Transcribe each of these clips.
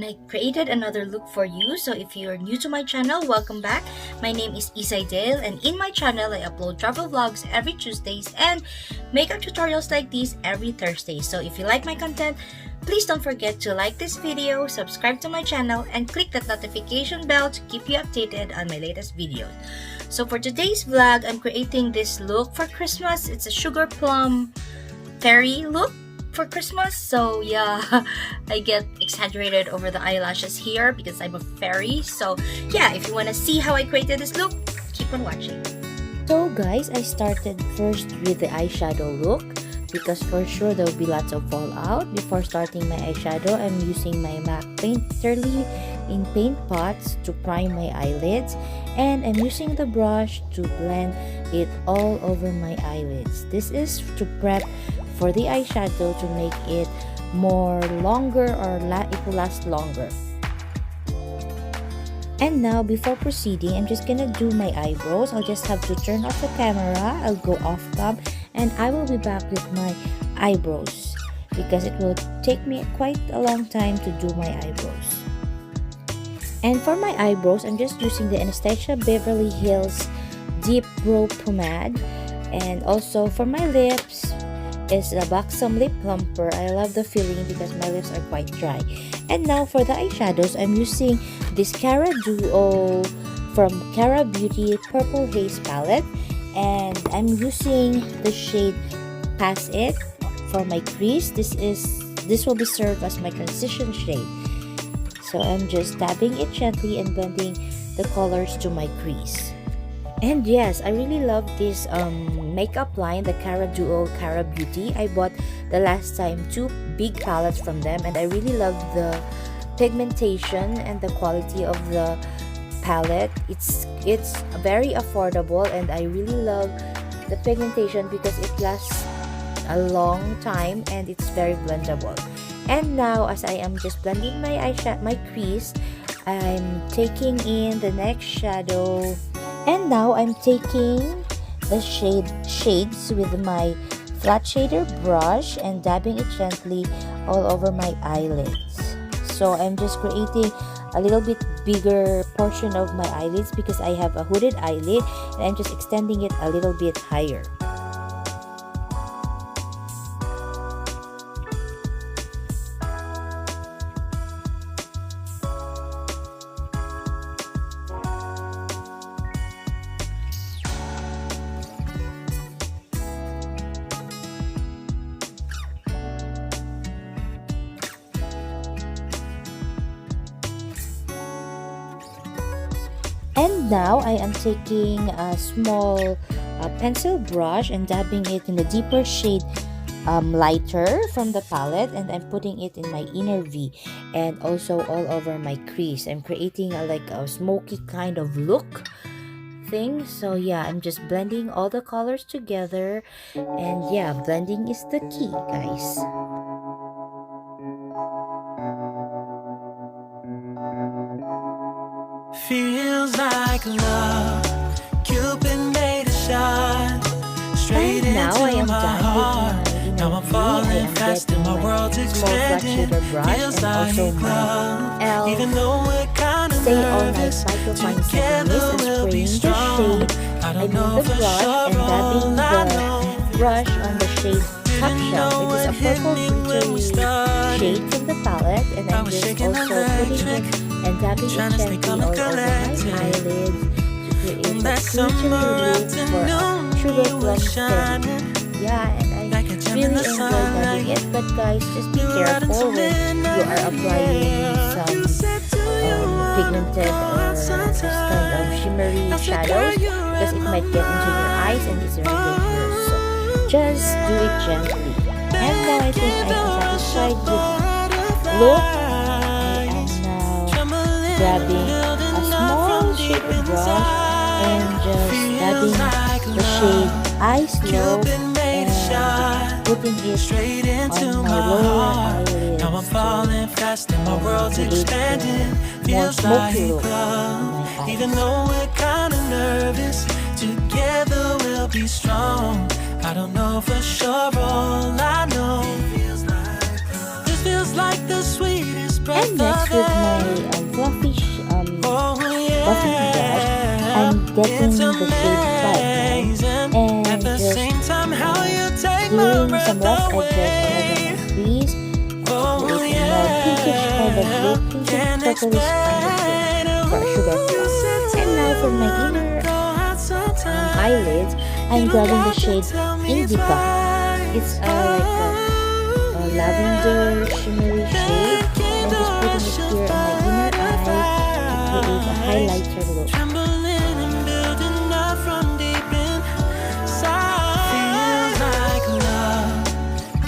I created another look for you. So if you're new to my channel, welcome back. My name is Isay Dale, and in my channel I upload travel vlogs every Tuesdays and makeup tutorials like these every Thursday. So if you like my content, please don't forget to like this video, subscribe to my channel, and click that notification bell to keep you updated on my latest videos. So for today's vlog, I'm creating this look for Christmas. It's a sugar plum fairy look for Christmas. So yeah, I get exaggerated over the eyelashes here because I'm a fairy. So yeah, if you want to see how I created this look, keep on watching. So guys, I started first with the eyeshadow look because for sure there will be lots of fallout. Before starting my eyeshadow, I'm using my MAC Painterly in paint pots to prime my eyelids, and I'm using the brush to blend it all over my eyelids. This is to prep for the eyeshadow to make it more longer, or it will last longer. And now before proceeding, I'm just gonna do my eyebrows. I'll just have to turn off the camera. I'll go off cam and I will be back with my eyebrows because it will take me quite a long time to do my eyebrows. And for my eyebrows, I'm just using the Anastasia Beverly Hills Deep Brow Pomade. And also for my lips is the Buxom Lip Plumper. I love the feeling because my lips are quite dry. And now for the eyeshadows, I'm using this Cara Duo from Cara Beauty Purple Haze palette, and I'm using the shade Pass It for my crease. This will be served as my transition shade. So I'm just dabbing it gently and blending the colors to my crease. And yes, I really love this makeup line, the Cara Duo Cara Beauty. I bought the last time 2 big palettes from them, and I really love the pigmentation and the quality of the palette. It's very affordable, and I really love the pigmentation because it lasts a long time and it's very blendable. And now, as I am just blending my crease, I'm taking in the next shadow. And now I'm taking the shades with my flat shader brush and dabbing it gently all over my eyelids. So I'm just creating a little bit bigger portion of my eyelids because I have a hooded eyelid, and I'm just extending it a little bit higher. And now I am taking a small pencil brush and dabbing it in the deeper shade lighter from the palette, and I'm putting it in my inner V and also all over my crease. I'm creating like a smoky kind of look thing. So yeah, I'm just blending all the colors together, and yeah, blending is the key, guys. Feels like love, Cupid made a shot straight into my heart. Now I'm falling fast and my world's expanding. Feels like love, even though we're kind of nervous. Together we'll be strong. I don't know for sure, all I know Brush on the shade Top Shelf. It is a purple glittery shade from the palette, and I'm just also putting it and dabbing it gently all over my eyelids to create a glittery look for a sugar plum fairy. Yeah, and I really enjoy dabbing it, but guys, just be careful when you are applying some pigmented or this kind of shimmery shadows because it might get into your eyes and it's very dangerous. So just do it gently. And now I think I am satisfied with look. Grabbing a small shader brush and just dabbing the shade Ice Low and putting it on my lower eyelids. Now I'm falling fast and my world's expanding. Feels like love, even though we're kind of nervous. Together we'll be strong. I don't know for sure, all I know. This feels like the sweetest breath And next of with my air. Oh fluffy brush, yeah, I'm getting it's the shade 5 amazing. At and the just same time, how you take my doing some breath rough edges all over my away. crease and to Oh create a more pinkish kind of yeah, look, pinkish can't purplish kind of explain look for a who sugar you plum. said to And now for my let inner go out eyelids, sometimes. I'm You don't grabbing the have to shade tell me Indica. It's twice. like a lavender shimmery shade, and I'm just putting it here on my inner eye to create a highlighter look. Trembling and building up from deep inside. Feels like love.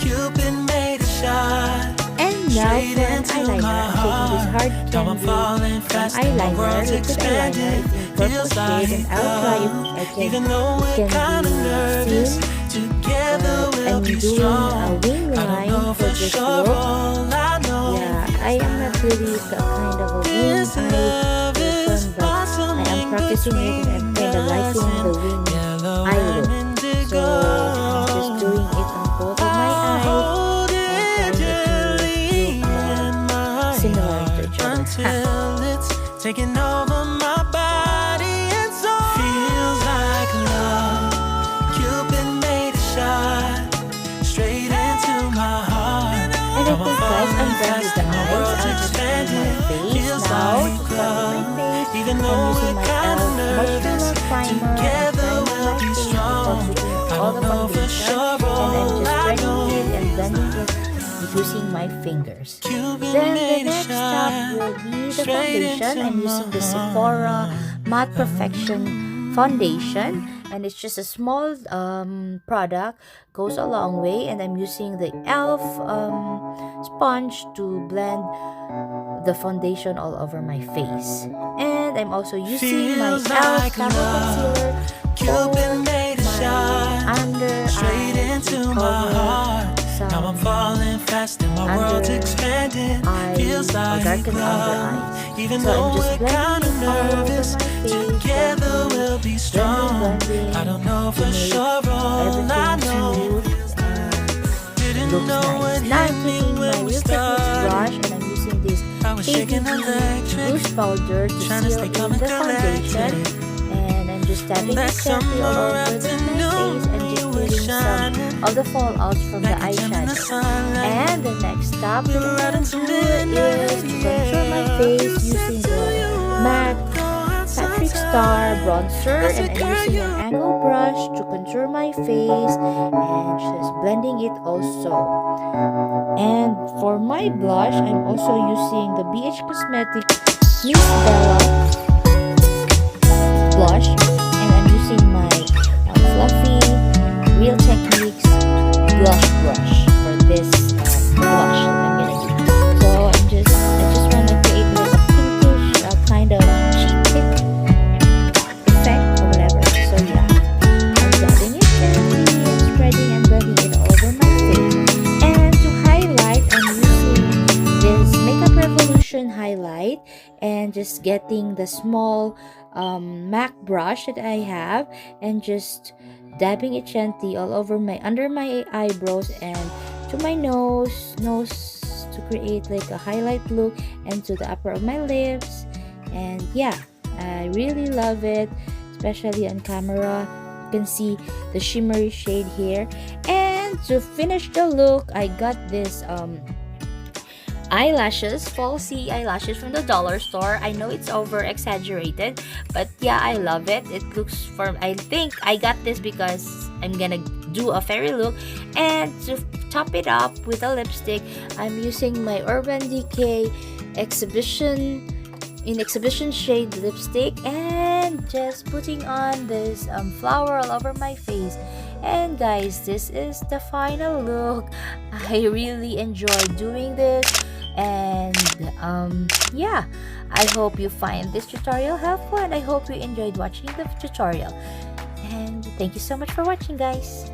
Cupid made a shot. And now for an eyeliner, I'm taking this hard Now I'm candy falling from fast and my eyeliner, world's liquid eyeliner. expanding. It's in purple Feels shade, and like I'll try if love. I can, Even though it we're can kinda be nervous, seen. together But we'll I'm be doing a strong. wing I don't line know for for this sure, look. all I know Yeah, I am not really a kind of a wing is eye love is person, but I blossoming am practicing it and I'm kind of liking the wing yellow eye and look. indigo. So I'm just doing it on both of my eyes Hold and it trying it gently to look in more my similar to arms each other. until it's taking over my body and soul. Feels like love. Cupid made a shot straight into my heart. And I think guys, I'm done with the My eyes. world's I'm just doing my expanding. face Feels now. like To start with love. my face, Even I'm though using we're my kinda nervous, moisturizer primer and together primer we'll my be face strong. before putting I all don't the know for foundation. sure, And I'm all just I spreading know it and is blending love. it using my fingers. Cupid Then the made a next step shot will be the straight foundation. into I'm my using the heart. Sephora Matte Perfection foundation, and it's just a small product, goes a long way. And I'm using the elf sponge to blend the foundation all over my face. And I'm also using my Feels elf like Cover love. Concealer Cupid for made a my shot under straight eye into to my cover heart. Now I'm some falling fast and my world's under expanding. eye Feels or like darken under love. eyes. Even So though I'm just we're kinda blending it all over nervous, my face, together blending, we'll be strong. blending, I don't know to for make sure, all I everything know. smooth and Didn't looks know nice. what Now I'm hit me taking my when we Real Techniques started. brush and I'm using this I was shaking KDB electric, loose powder to trying to seal stay in calm and the foundation. collected. And I'm just tapping That it gently all summer over my face afternoon, and just you were getting some shining of the fallouts from the like a gem in the eyeshadow. sunlight. And the next step We that were I'm riding going to to do midnight, is to contour my face using the MAC Patrick Star bronzer, and I'm using an angle brush to contour my face and just blending it also. And for my blush, I'm also using the BH Cosmetics Miss Bella blush, and I'm using my fluffy Real Techniques blush brush for this blush that I'm gonna do. So I just wanna create like a pinkish kind of cheek tip effect or whatever. So yeah, I'm dabbing it gently and spreading and blending it all over my face. And to highlight, I'm using this Makeup Revolution highlight and just getting the small MAC brush that I have and just dabbing it gently all over under my eyebrows and to my nose to create like a highlight look, and to the upper of my lips. And yeah, I really love it, especially on camera. You can see the shimmery shade here. And to finish the look, I got this eyelashes, falsy eyelashes from the dollar store. I know it's over exaggerated, but yeah, I love it. It looks I think I got this because I'm gonna do a fairy look. And to top it up with a lipstick, I'm using my Urban Decay exhibition shade lipstick and just putting on this flower all over my face. And guys, this is the final look. I really enjoy doing this. And yeah, I hope you find this tutorial helpful, and I hope you enjoyed watching the tutorial. And thank you so much for watching, guys.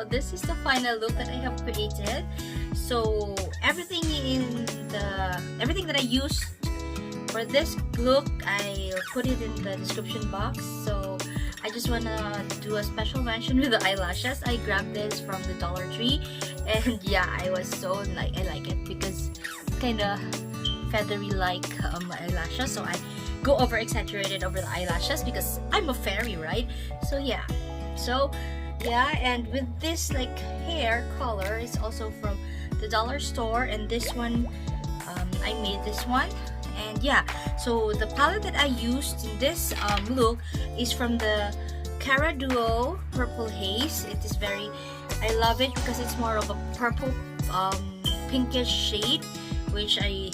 so this is the final look that I have created. So everything that I used for this look, I put it in the description box. So I just wanna do a special mention with the eyelashes. I grabbed this from the Dollar Tree, and yeah, I like it because kind of feathery like eyelashes. So I go over exaggerated over the eyelashes because I'm a fairy, right? So yeah, and with this like hair color is also from the dollar store, and this one I made this one. And yeah, so the palette that I used in this look is from the Cara Duo Purple Haze. It is I love it because it's more of a purple pinkish shade, which I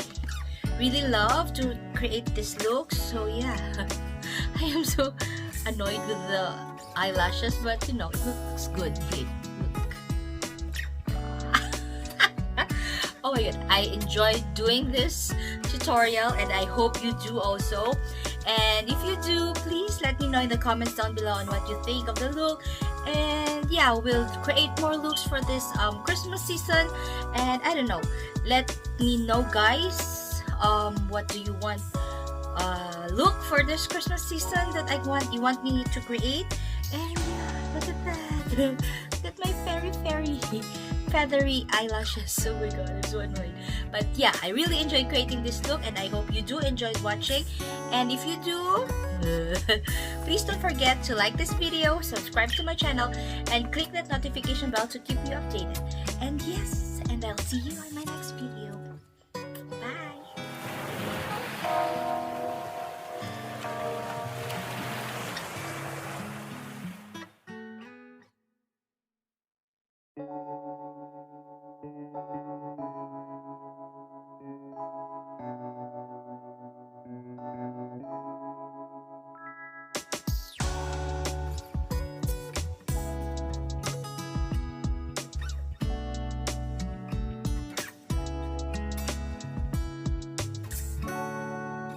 really love to create this look. So yeah, I am so annoyed with the eyelashes, but you know, it looks good. Wait, look. Oh my god, I enjoyed doing this tutorial, and I hope you do also. And if you do, please let me know in the comments down below on what you think of the look. And yeah, we'll create more looks for this Christmas season. And I don't know, let me know, guys, what do you want look for this Christmas season that you want me to create. And yeah, look at that. Look at my fairy feathery eyelashes. Oh my god, I'm so annoyed. But yeah, I really enjoyed creating this look, and I hope you do enjoy watching. And if you do, please don't forget to like this video, subscribe to my channel, and click that notification bell to keep you updated. And yes, and I'll see you on my next video.